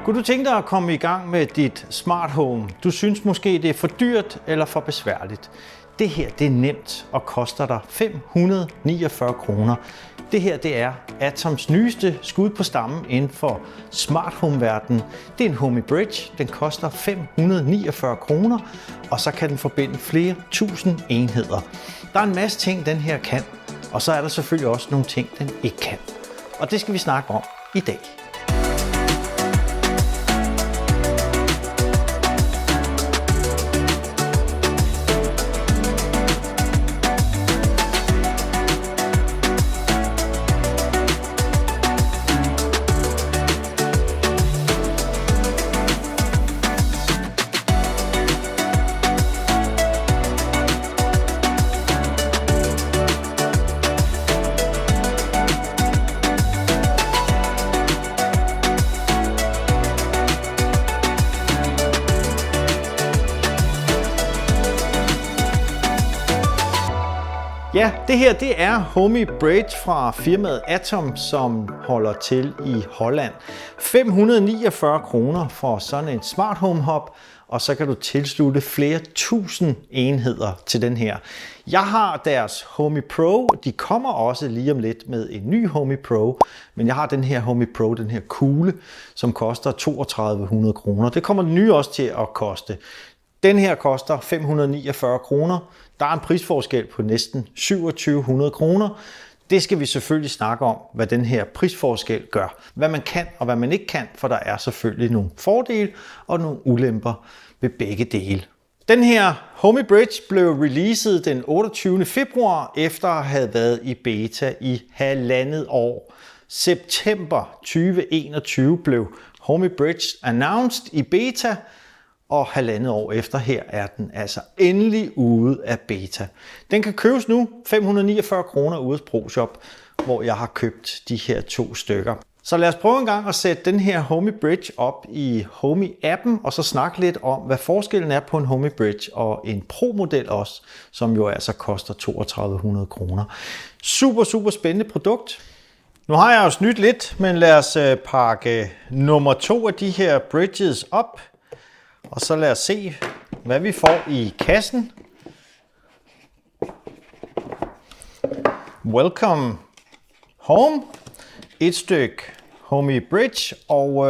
Kunne du tænke dig at komme i gang med dit smart home? Du synes måske, det er for dyrt eller for besværligt. Det her, det er nemt og koster dig 549 kroner. Det her, det er Atoms nyeste skud på stammen inden for smart home-verdenen. Det er en Homey Bridge. Den koster 549 kroner, og så kan den forbinde flere tusind enheder. Der er en masse ting, den her kan, og så er der selvfølgelig også nogle ting, den ikke kan. Og det skal vi snakke om i dag. Ja, det her det er Homey Bridge fra firmaet Atoms, som holder til i Holland. 549 kroner for sådan en smart home hub, og så kan du tilslutte flere tusind enheder til den her. Jeg har deres Homey Pro, de kommer også lige om lidt med en ny Homey Pro, men jeg har den her Homey Pro, den her kugle, som koster 3200 kroner. Det kommer den nye også til at koste. Den her koster 549 kroner. Der er en prisforskel på næsten 2700 kroner. Det skal vi selvfølgelig snakke om, hvad den her prisforskel gør. Hvad man kan og hvad man ikke kan, for der er selvfølgelig nogle fordele og nogle ulemper ved begge dele. Den her Homey Bridge blev releaset den 28. februar efter at have været i beta i 1,5 år. September 2021 blev Homey Bridge announced i beta, og 1,5 år efter her er den altså endelig ude af beta. Den kan købes nu 549 kroner ude hos ProShop, hvor jeg har købt de her 2 stykker. Så lad os prøve en gang at sætte den her Homey Bridge op i Homey-appen, og så snakke lidt om, hvad forskellen er på en Homey Bridge og en Pro-model også, som jo altså koster 3200 kroner. Super spændende produkt. Nu har jeg jo snydt lidt, men lad os pakke nummer 2 af de her bridges op. Og så lad os se, hvad vi får i kassen. Welcome home. Et stykke Homey Bridge, og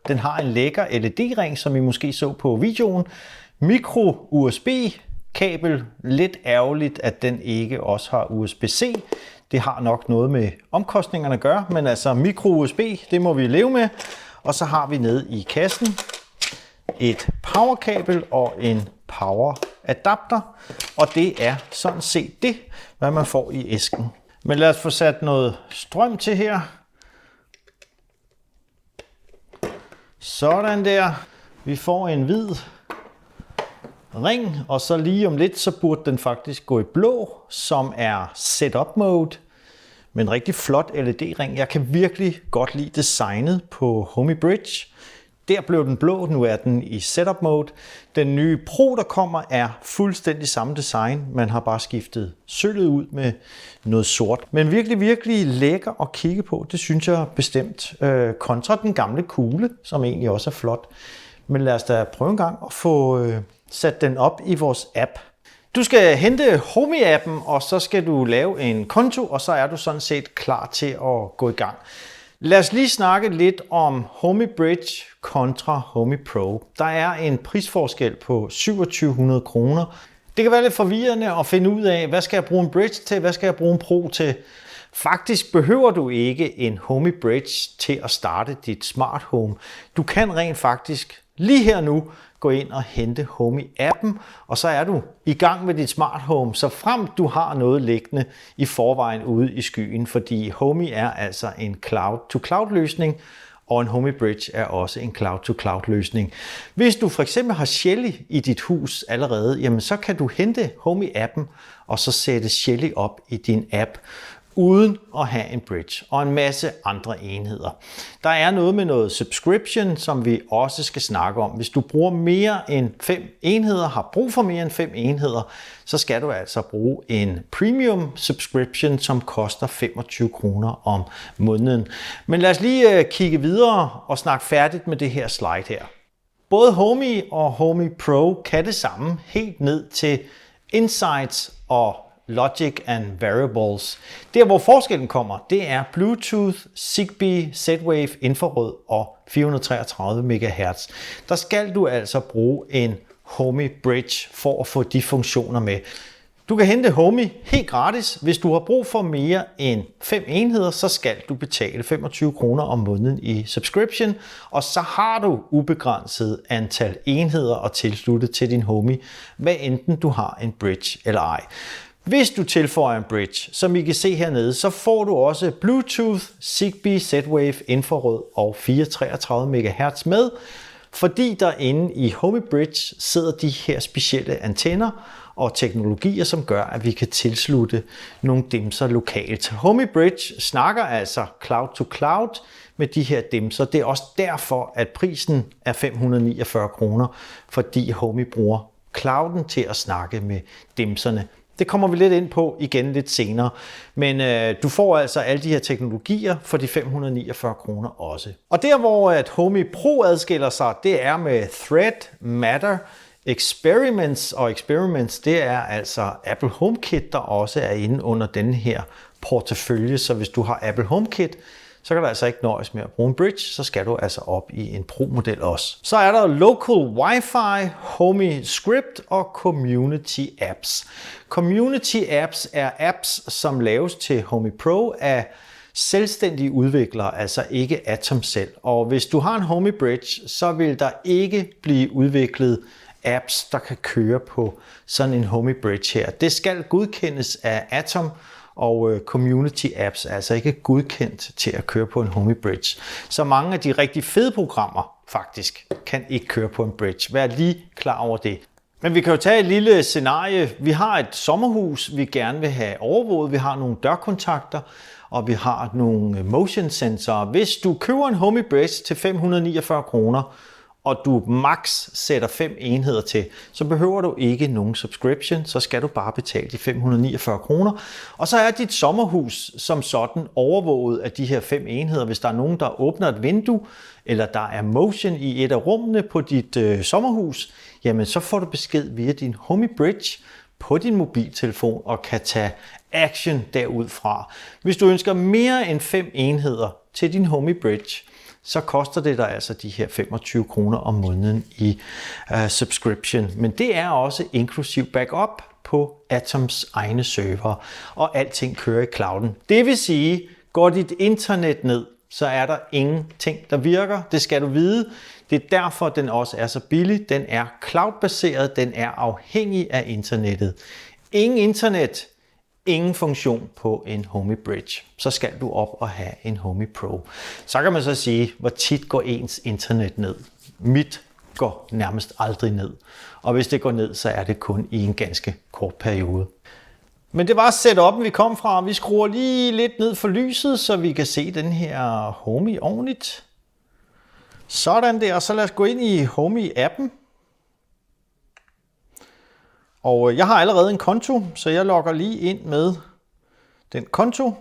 den har en lækker LED-ring, som I måske så på videoen. Micro USB-kabel. Lidt ærgerligt, at den ikke også har USB-C. Det har nok noget med omkostningerne at gøre, men altså micro USB, det må vi leve med. Og så har vi nede i kassen et powerkabel og en poweradapter, og det er sådan set det, hvad man får i æsken. Men lad os få sat noget strøm til her. Sådan der. Vi får en hvid ring, og så lige om lidt, så burde den faktisk gå i blå, som er setup mode. med en rigtig flot LED-ring. Jeg kan virkelig godt lide designet på Homey Bridge. Der blev den blå, nu er den i setup mode. Den nye Pro, der kommer, er fuldstændig samme design. Man har bare skiftet sølvet ud med noget sort. Men virkelig, virkelig lækker at kigge på. Det synes jeg bestemt. Kontra den gamle kugle, som egentlig også er flot. Men lad os da prøve en gang at få sat den op i vores app. Du skal hente Homey-appen, og så skal du lave en konto, og så er du sådan set klar til at gå i gang. Lad os lige snakke lidt om Homey Bridge kontra Homey Pro. Der er en prisforskel på 2700 kroner. Det kan være lidt forvirrende at finde ud af, hvad skal jeg bruge en Bridge til, hvad skal jeg bruge en Pro til. Faktisk behøver du ikke en Homey Bridge til at starte dit smart home. Du kan rent faktisk lige her nu gå ind og hente Homey-appen, og så er du i gang med dit smart home, så frem du har noget liggende i forvejen ude i skyen, fordi Homey er altså en cloud-to-cloud løsning, og en Homey Bridge er også en cloud-to-cloud løsning. Hvis du for eksempel har Shelly i dit hus allerede, jamen så kan du hente Homey-appen, og så sætte Shelly op i din app, uden at have en bridge og en masse andre enheder. Der er noget med noget subscription, som vi også skal snakke om. Hvis du bruger mere end 5 enheder, har brug for mere end 5 enheder, så skal du altså bruge en premium subscription, som koster 25 kroner om måneden. Men lad os lige kigge videre og snakke færdigt med det her slide her. Både Homey og Homey Pro kan det samme helt ned til Insights og Logic and Variables. Der hvor forskellen kommer, det er Bluetooth, Zigbee, Z-Wave, infrarød og 433 MHz. Der skal du altså bruge en Homey Bridge for at få de funktioner med. Du kan hente Homey helt gratis. Hvis du har brug for mere end 5 enheder, så skal du betale 25 kroner om måneden i subscription, og så har du ubegrænset antal enheder at tilslutte til din Homey, hvad enten du har en bridge eller ej. Hvis du tilføjer en bridge, som I kan se hernede, så får du også Bluetooth, Zigbee, Z-Wave, infrarød og 433 MHz med, fordi der inde i Homey Bridge sidder de her specielle antenner og teknologier, som gør, at vi kan tilslutte nogle dimser lokalt. Homey Bridge snakker altså cloud to cloud med de her dimser. Det er også derfor, at prisen er 549 kroner, fordi Homey bruger clouden til at snakke med dimserne. Det kommer vi lidt ind på igen lidt senere, men du får altså alle de her teknologier for de 549 kroner også. Og der hvor at Homey Pro adskiller sig, det er med Thread, Matter, Experiments, og Experiments det er altså Apple HomeKit, der også er inde under den her portefølje, så hvis du har Apple HomeKit, så kan du altså ikke nøjes med at bruge en bridge, så skal du altså op i en Pro-model også. Så er der Local Wi-Fi, Homey Script og Community Apps. Community Apps er apps, som laves til Homey Pro af selvstændige udviklere, altså ikke Atom selv. Og hvis du har en Homey Bridge, så vil der ikke blive udviklet apps, der kan køre på sådan en Homey Bridge her. Det skal godkendes af Atom, og community apps er altså ikke godkendt til at køre på en Homey Bridge. Så mange af de rigtig fede programmer faktisk kan ikke køre på en bridge. Vær lige klar over det. Men vi kan jo tage et lille scenarie. Vi har et sommerhus, vi gerne vil have overvåget. Vi har nogle dørkontakter, og vi har nogle motion sensorer. Hvis du køber en Homey Bridge til 549 kroner, og du max sætter 5 enheder til, så behøver du ikke nogen subscription, så skal du bare betale de 549 kroner. Og så er dit sommerhus som sådan overvåget af de her 5 enheder. Hvis der er nogen, der åbner et vindue, eller der er motion i et af rummene på dit sommerhus, jamen så får du besked via din Homey Bridge på din mobiltelefon og kan tage action derudfra. Hvis du ønsker mere end 5 enheder til din Homey Bridge, så koster det dig altså de her 25 kroner om måneden i subscription. Men det er også inklusiv backup på Atoms egne server, og alting kører i clouden. Det vil sige, går dit internet ned, så er der ingenting, der virker. Det skal du vide. Det er derfor, den også er så billig. Den er cloud-baseret, den er afhængig af internettet. Ingen internet, ingen funktion på en Homey Bridge. Så skal du op og have en Homey Pro. Så kan man så sige, hvor tit går ens internet ned. Mit går nærmest aldrig ned. Og hvis det går ned, så er det kun i en ganske kort periode. Men det var setup'en, vi kom fra. Vi skruer lige lidt ned for lyset, så vi kan se den her Homey ordentligt. Sådan der, og så lad os gå ind i Homey-appen. Og jeg har allerede en konto, så jeg logger lige ind med den konto.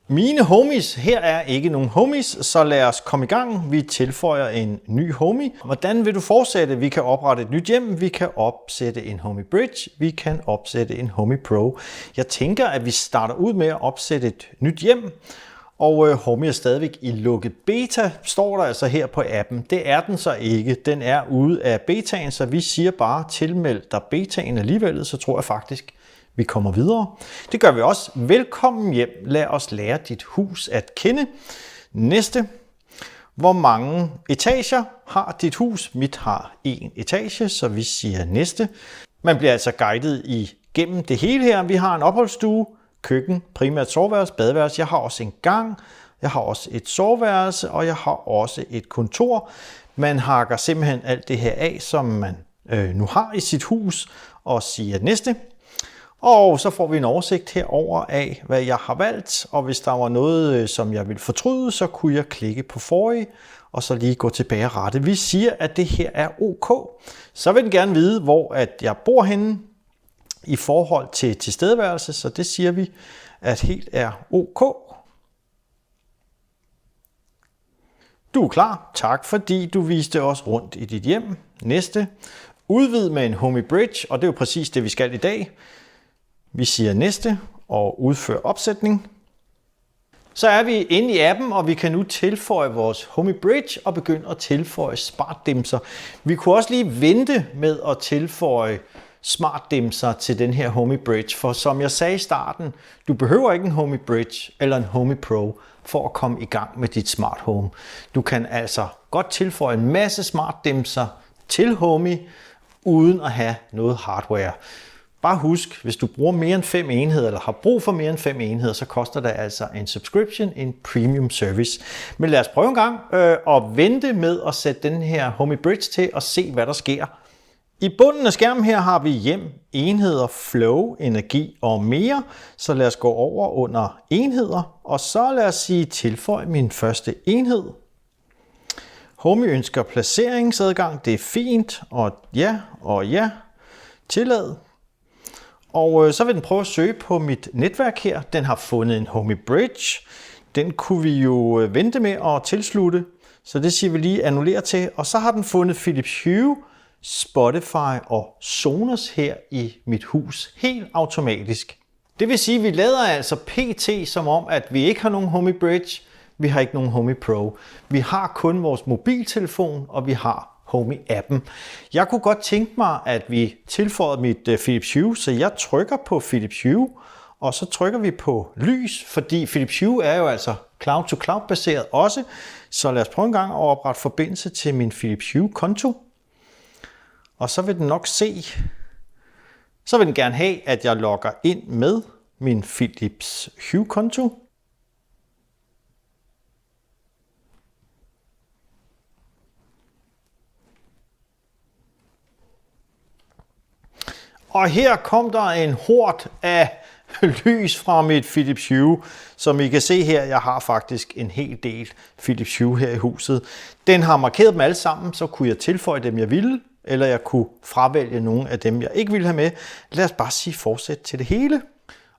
Mine homies, her er ikke nogen homies, så lad os komme i gang. Vi tilføjer en ny homie. Hvordan vil du fortsætte? Vi kan oprette et nyt hjem, vi kan opsætte en Homey Bridge, vi kan opsætte en Homey Pro. Jeg tænker, at vi starter ud med at opsætte et nyt hjem. Og Homey er stadigvæk i lukket beta, står der altså her på appen. Det er den så ikke. Den er ude af betaen, så vi siger bare tilmeld dig betaen alligevel, så tror jeg faktisk, vi kommer videre. Det gør vi også. Velkommen hjem. Lad os lære dit hus at kende. Næste. Hvor mange etager har dit hus? Mit har 1 etage, så vi siger næste. Man bliver altså guidet igennem det hele her. Vi har en opholdsstue, køkken, primært soveværelse, badeværelse. Jeg har også en gang, jeg har også et soveværelse, og jeg har også et kontor. Man hakker simpelthen alt det her af, som man nu har i sit hus, og siger næste. Og så får vi en oversigt herover af, hvad jeg har valgt, og hvis der var noget, som jeg ville fortryde, så kunne jeg klikke på forrige, og så lige gå tilbage og rette. Vi siger, at det her er OK. Så vil den gerne vide, hvor at jeg bor henne i forhold til tilstedeværelse, så det siger vi, at helt er OK. Du er klar. Tak fordi du viste os rundt i dit hjem. Næste. Udvid med en Homey Bridge, og det er jo præcis det, vi skal i dag. Vi siger næste og udfør opsætning. Så er vi inde i appen, og vi kan nu tilføje vores Homey Bridge og begynde at tilføje smartdimser. Vi kunne også lige vente med at tilføje smartdimser til den her Homey Bridge, for som jeg sagde i starten, du behøver ikke en Homey Bridge eller en Homey Pro for at komme i gang med dit smart home. Du kan altså godt tilføje en masse smartdimser til Homey uden at have noget hardware. Bare husk, hvis du bruger mere end 5 enheder, eller har brug for mere end 5 enheder, så koster det altså en subscription, en premium service. Men lad os prøve en gang og vente med at sætte den her Homey Bridge til og se, hvad der sker. I bunden af skærmen her har vi hjem, enheder, flow, energi og mere. Så lad os gå over under enheder, og så lad os sige tilføj min første enhed. Homey ønsker placeringsadgang, det er fint, og ja, tillad. Og så vil den prøve at søge på mit netværk her. Den har fundet en Homey Bridge. Den kunne vi jo vente med at tilslutte. Så det siger vi lige annullere til. Og så har den fundet Philips Hue, Spotify og Sonos her i mit hus helt automatisk. Det vil sige, at vi lader altså pt. Som om, at vi ikke har nogen Homey Bridge. Vi har ikke nogen Homey Pro. Vi har kun vores mobiltelefon, og vi har Homey-appen. Jeg kunne godt tænke mig, at vi tilføjede mit Philips Hue, så jeg trykker på Philips Hue, og så trykker vi på lys, fordi Philips Hue er jo altså cloud-to-cloud baseret også. Så lad os prøve en gang at oprette forbindelse til min Philips Hue-konto. Og så vil den nok se, så vil den gerne have, at jeg logger ind med min Philips Hue-konto. Og her kom der en hord af lys fra mit Philips Hue. Som I kan se her, jeg har faktisk en hel del Philips Hue her i huset. Den har markeret dem alle sammen, så kunne jeg tilføje dem, jeg ville, eller jeg kunne fravælge nogle af dem, jeg ikke ville have med. Lad os bare sige fortsæt til det hele.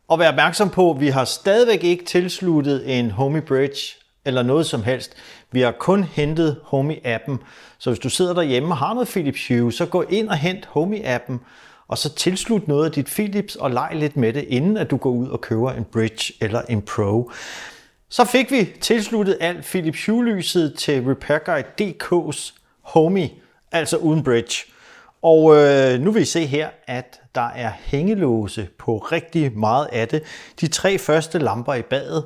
Og vær opmærksom på, at vi har stadigvæk ikke tilsluttet en Homey Bridge eller noget som helst. Vi har kun hentet Homey-appen. Så hvis du sidder derhjemme og har noget Philips Hue, så gå ind og hent Homey-appen, og så tilslut noget af dit Philips og leg lidt med det, inden at du går ud og køber en Bridge eller en Pro. Så fik vi tilsluttet alt Philips Hue-lyset til RepairGuide.dk's Homey, altså uden Bridge. Og nu vil I se her, at der er hængelåse på rigtig meget af det. De 3 første lamper i badet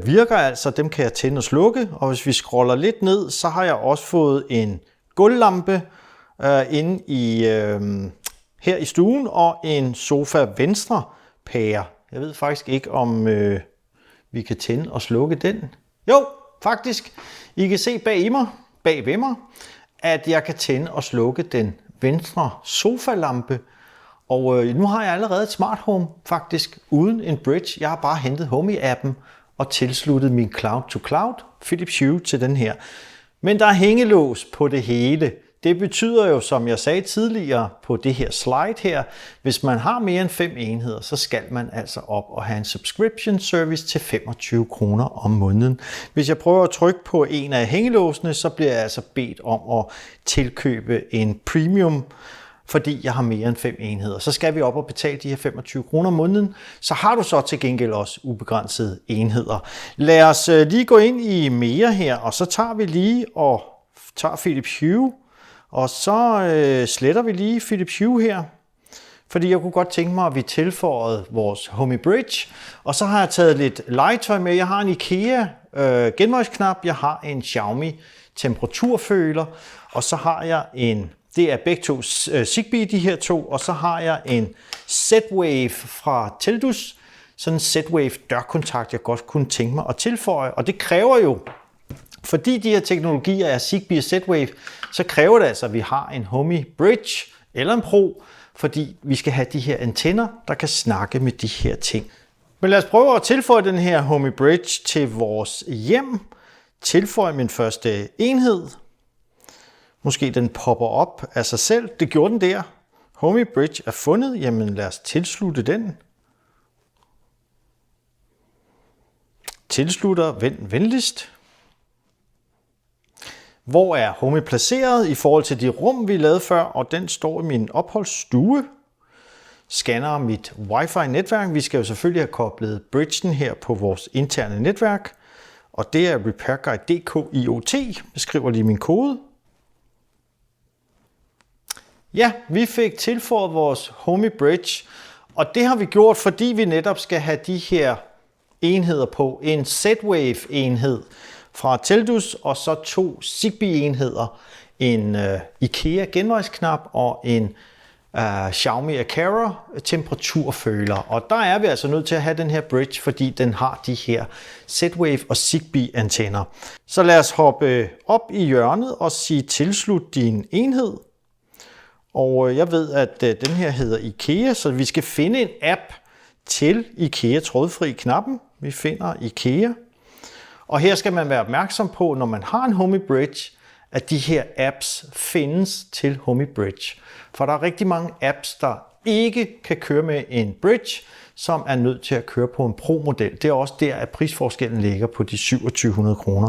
virker altså, dem kan jeg tænde og slukke. Og hvis vi scroller lidt ned, så har jeg også fået en gulvlampe inde i... her i stuen, og en sofa venstre pære. Jeg ved faktisk ikke, om vi kan tænde og slukke den. Jo, faktisk. I kan se bag ved mig, at jeg kan tænde og slukke den venstre sofalampe. Og nu har jeg allerede et smart home, faktisk, uden en bridge. Jeg har bare hentet Homey-appen og tilsluttet min cloud-to-cloud Philips Hue til den her. Men der er hængelås på det hele. Det betyder jo, som jeg sagde tidligere på det her slide her, hvis man har mere end 5 enheder, så skal man altså op og have en subscription service til 25 kroner om måneden. Hvis jeg prøver at trykke på en af hængelåsene, så bliver jeg altså bedt om at tilkøbe en premium, fordi jeg har mere end 5 enheder. Så skal vi op og betale de her 25 kroner om måneden, så har du så til gengæld også ubegrænsede enheder. Lad os lige gå ind i mere her, og så tager vi lige og tager Philips Hue, og så sletter vi lige Philips Hue her, fordi jeg kunne godt tænke mig, at vi tilføjede vores Homey Bridge. Og så har jeg taget lidt legetøj med. Jeg har en IKEA genvejsknap, jeg har en Xiaomi temperaturføler, og så har jeg en, det er begge to Zigbee, de her to, og så har jeg en Z-Wave fra Teldus, sådan en Z-Wave dørkontakt, jeg godt kunne tænke mig at tilføje, og det kræver jo, fordi de her teknologier er Zigbee og Z-Wave, så kræver det altså, at vi har en Homey Bridge eller en Pro, fordi vi skal have de her antenner, der kan snakke med de her ting. Men lad os prøve at tilføje den her Homey Bridge til vores hjem. Tilføje min første enhed. Måske den popper op af sig selv. Det gjorde den der. Homey Bridge er fundet. Jamen lad os tilslutte den. Tilslutter, vend venligst. Hvor er Homey placeret i forhold til de rum, vi lavede før, og den står i min opholdsstue. Scanner mit Wi-Fi-netværk. Vi skal jo selvfølgelig have koblet bridgen her på vores interne netværk. Og det er RepairGuide.dk IoT. Jeg skriver lige min kode. Ja, vi fik tilføjet vores Homey Bridge. Og det har vi gjort, fordi vi netop skal have de her enheder på. En Z-Wave enhed fra Teldus, og så 2 Zigbee-enheder. En IKEA genvejsknap og en Xiaomi Aqara temperaturføler. Og der er vi altså nødt til at have den her bridge, fordi den har de her Z-Wave og Zigbee antenner. Så lad os hoppe op i hjørnet og sige tilslut din enhed. Og jeg ved, at den her hedder IKEA, så vi skal finde en app til IKEA trådfri knappen. Vi finder IKEA. Og her skal man være opmærksom på, når man har en Homey Bridge, at de her apps findes til Homey Bridge. For der er rigtig mange apps, der ikke kan køre med en bridge, som er nødt til at køre på en Pro-model. Det er også der, at prisforskellen ligger på de 2700 kroner.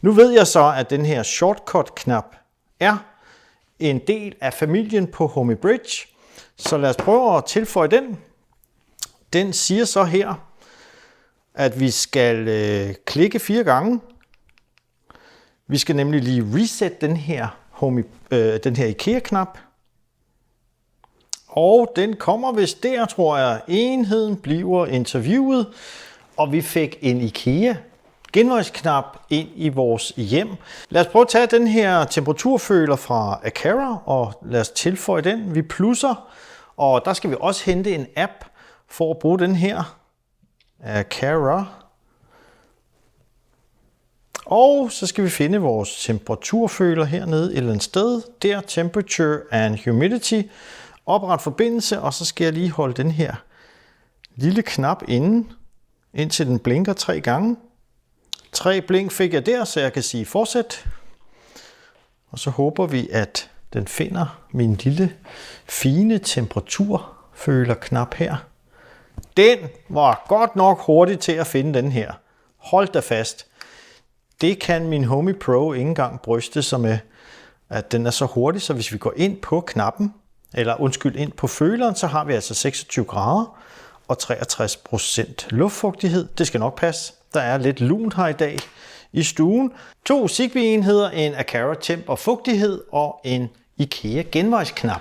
Nu ved jeg så, at den her shortcut-knap er en del af familien på Homey Bridge. Så lad os prøve at tilføje den. Den siger så her, at vi skal klikke 4 gange. Vi skal nemlig lige reset den her IKEA-knap. Og den kommer vist der, tror jeg. Enheden bliver interviewet, og vi fik en IKEA genvejsknap ind i vores hjem. Lad os prøve at tage den her temperaturføler fra Aqara, og lad os tilføje den. Vi plusser, og der skal vi også hente en app for at bruge den her Aqara. Og så skal vi finde vores temperaturføler hernede et eller andet sted. Der, Temperature and Humidity. Opret forbindelse, og så skal jeg lige holde den her lille knap inde, indtil den blinker 3 gange. 3 blink fik jeg der, så jeg kan sige fortsæt. Og så håber vi, at den finder min lille fine temperaturfølerknap her. Den var godt nok hurtig til at finde den her. Hold da fast. Det kan min Homey Pro ikke engang bryste sig med, at den er så hurtig, så hvis vi går ind på knappen, ind på føleren, så har vi altså 26 grader og 63% luftfugtighed. Det skal nok passe. Der er lidt lunt her i dag i stuen. 2 Zigbee-enheder, en Aqara temp og fugtighed og en IKEA genvejsknap.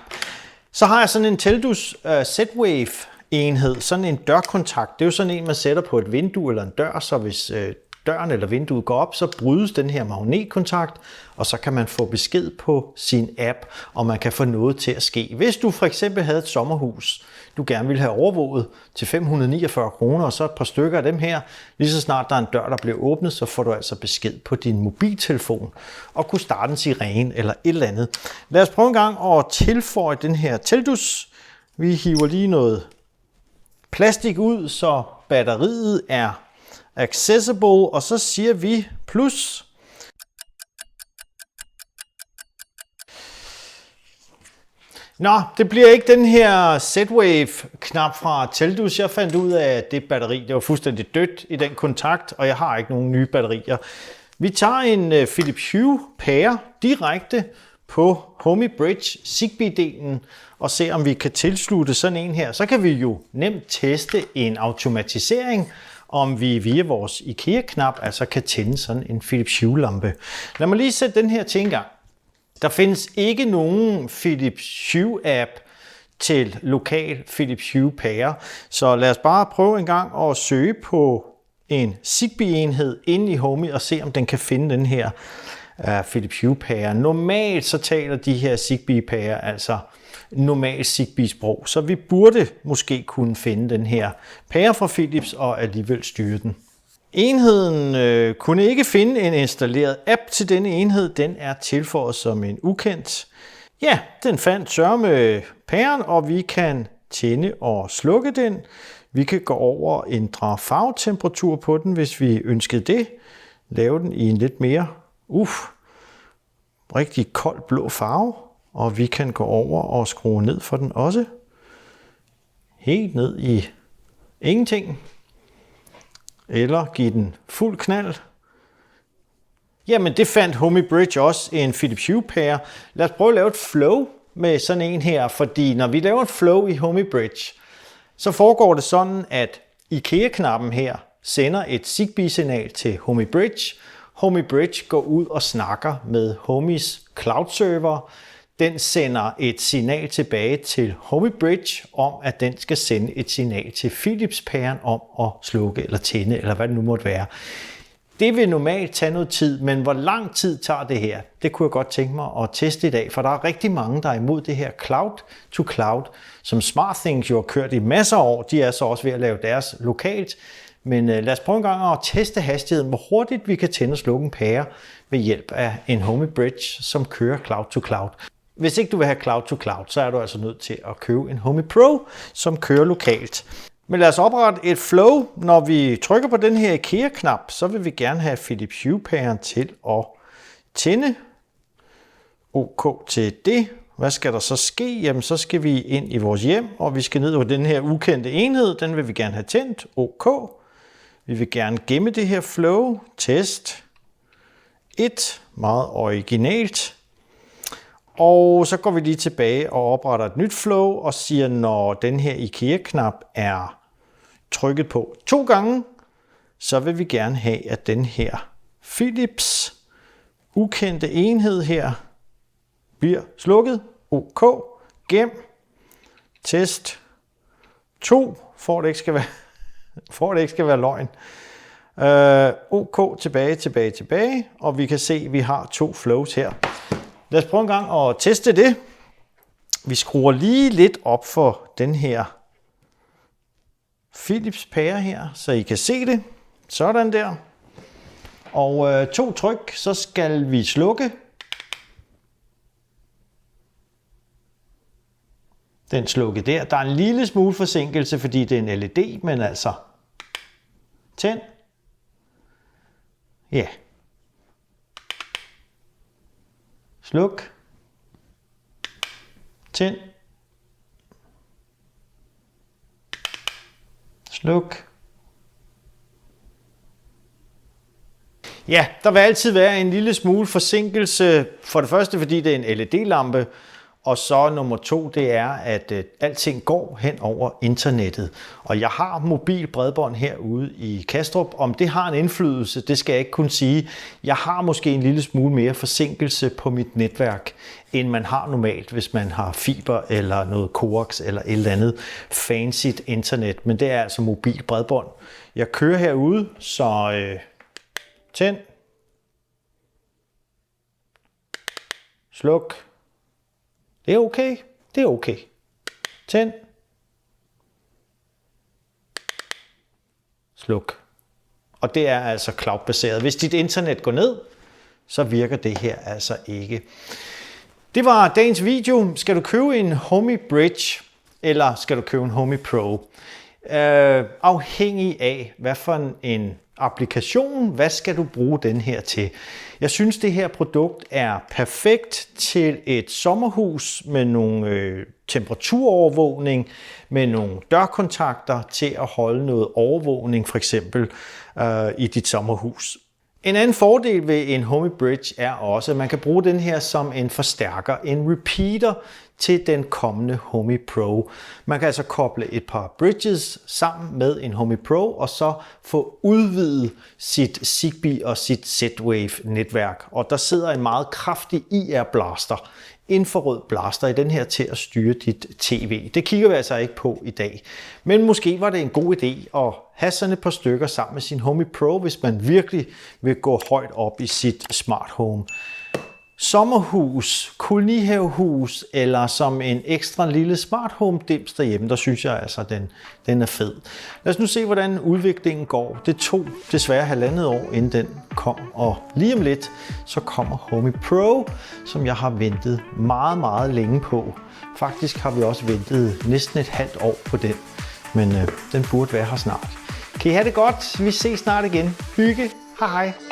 Så har jeg sådan en Teldus Z-Wave enhed, sådan en dørkontakt. Det er jo sådan en, man sætter på et vindue eller en dør, så hvis døren eller vinduet går op, så brydes den her magnetkontakt, og så kan man få besked på sin app, og man kan få noget til at ske. Hvis du for eksempel havde et sommerhus, du gerne ville have overvåget til 549 kroner, og så et par stykker af dem her, lige så snart der er en dør, der bliver åbnet, så får du altså besked på din mobiltelefon, og kunne starte en sirene eller et eller andet. Lad os prøve en gang at tilføje den her Teldus. Vi hiver lige noget plastik ud, så batteriet er accessible, og så siger vi plus. Nå, det bliver ikke den her Z-Wave-knap fra Teldus. Jeg fandt ud af, at det batteri det var fuldstændig dødt i den kontakt, og jeg har ikke nogen nye batterier. Vi tager en Philips Hue pære direkte på Homey Bridge Zigbee-delen og se, om vi kan tilslutte sådan en her. Så kan vi jo nemt teste en automatisering, om vi via vores IKEA-knap altså kan tænde sådan en Philips Hue-lampe. Lad mig lige sætte den her til en gang. Der findes ikke nogen Philips Hue-app til lokal Philips Hue-pære, så lad os bare prøve en gang at søge på en Zigbee-enhed inde i Homey og se, om den kan finde den her Philips Hue-pære. Normalt så taler de her Zigbee-pærer altså normal Zigbee-sprog, så vi burde måske kunne finde den her pære fra Philips og alligevel styre den. Enheden kunne ikke finde en installeret app til denne enhed. Den er tilføjet som en ukendt Ja, den fandt sørme pæren, og vi kan tænde og slukke den. Vi kan gå over og ændre farvetemperatur på den, hvis vi ønskede det. Lave den i en lidt mere rigtig kold blå farve. Og vi kan gå over og skrue ned for den også. Helt ned i ingenting. Eller give den fuld knald. Jamen det fandt Homey Bridge også, en Philips Hue pære. Lad os prøve at lave et flow med sådan en her, fordi når vi laver et flow i Homey Bridge, så foregår det sådan, at IKEA-knappen her sender et Zigbee-signal til Homey Bridge. Homey Bridge går ud og snakker med Homeys cloud-server. Den sender et signal tilbage til Homey Bridge om, at den skal sende et signal til Philips-pæren om at slukke eller tænde, eller hvad det nu måtte være. Det vil normalt tage noget tid, men hvor lang tid tager det her? Det kunne jeg godt tænke mig at teste i dag, for der er rigtig mange, der er imod det her cloud to cloud, som SmartThings jo har kørt i masser af år. De er så også ved at lave deres lokalt. Men lad os prøve en gang at teste hastigheden, hvor hurtigt vi kan tænde og slukke en pære ved hjælp af en Homey Bridge, som kører cloud to cloud. Hvis ikke du vil have cloud to cloud, så er du altså nødt til at købe en Homey Pro, som kører lokalt. Men lad os oprette et flow. Når vi trykker på den her IKEA-knap, så vil vi gerne have Philips Hue-pæren til at tænde. OK til det. Hvad skal der så ske? Jamen så skal vi ind i vores hjem, og vi skal ned på den her ukendte enhed. Den vil vi gerne have tændt. OK. Vi vil gerne gemme det her flow. Test 1. Meget originalt. Og så går vi lige tilbage og opretter et nyt flow og siger, når den her IKEA-knap er trykket på 2 gange, så vil vi gerne have, at den her Philips ukendte enhed her bliver slukket. OK. Gem. Test 2. For det ikke skal være løgn. OK. Tilbage. Og vi kan se, at vi har 2 flows her. Lad os prøve en gang at teste det. Vi skruer lige lidt op for den her Philips pære her, så I kan se det. Sådan der. Og 2 tryk, så skal vi slukke. Den slukke der. Der er en lille smule forsinkelse, fordi det er en LED, men altså tænd. Ja. Sluk. Tænd. Sluk. Ja, der vil altid være en lille smule forsinkelse. For det første, fordi det er en LED-lampe. Og så nummer 2, det er, at alting går hen over internettet. Og jeg har mobil bredbånd herude i Kastrup. Om det har en indflydelse, det skal jeg ikke kunne sige. Jeg har måske en lille smule mere forsinkelse på mit netværk, end man har normalt, hvis man har fiber eller noget coax eller et eller andet fancy internet. Men det er altså mobil bredbånd. Jeg kører herude, så tænd. Sluk. Det er okay. Det er okay. Tænd. Sluk. Og det er altså cloud-baseret. Hvis dit internet går ned, så virker det her altså ikke. Det var dagens video. Skal du købe en Homey Bridge, eller skal du købe en Homey Pro? Afhængig af, hvad for en applikation, hvad skal du bruge den her til? Jeg synes, det her produkt er perfekt til et sommerhus med nogle temperaturovervågning, med nogle dørkontakter til at holde noget overvågning, for eksempel i dit sommerhus. En anden fordel ved en Homey Bridge er også, at man kan bruge den her som en forstærker, en repeater til den kommende Homey Pro. Man kan altså koble et par bridges sammen med en Homey Pro, og så få udvidet sit Zigbee og sit Z-Wave netværk. Og der sidder en meget kraftig IR-blaster, infrarød blaster i den her til at styre dit TV. Det kigger vi altså ikke på i dag. Men måske var det en god idé at have sådan et par stykker sammen med sin Homey Pro, hvis man virkelig vil gå højt op i sit smart home. sommerhus, kolonihavehus eller som en ekstra lille smart home dims derhjemme, der synes jeg altså, den er fed. Lad os nu se, hvordan udviklingen går. Det tog desværre 1,5 år, inden den kom, og lige om lidt, så kommer Homey Pro, som jeg har ventet meget, meget længe på. Faktisk har vi også ventet næsten et halvt år på den, men den burde være her snart. Kan I have det godt? Vi ses snart igen. Hygge. Hej hej.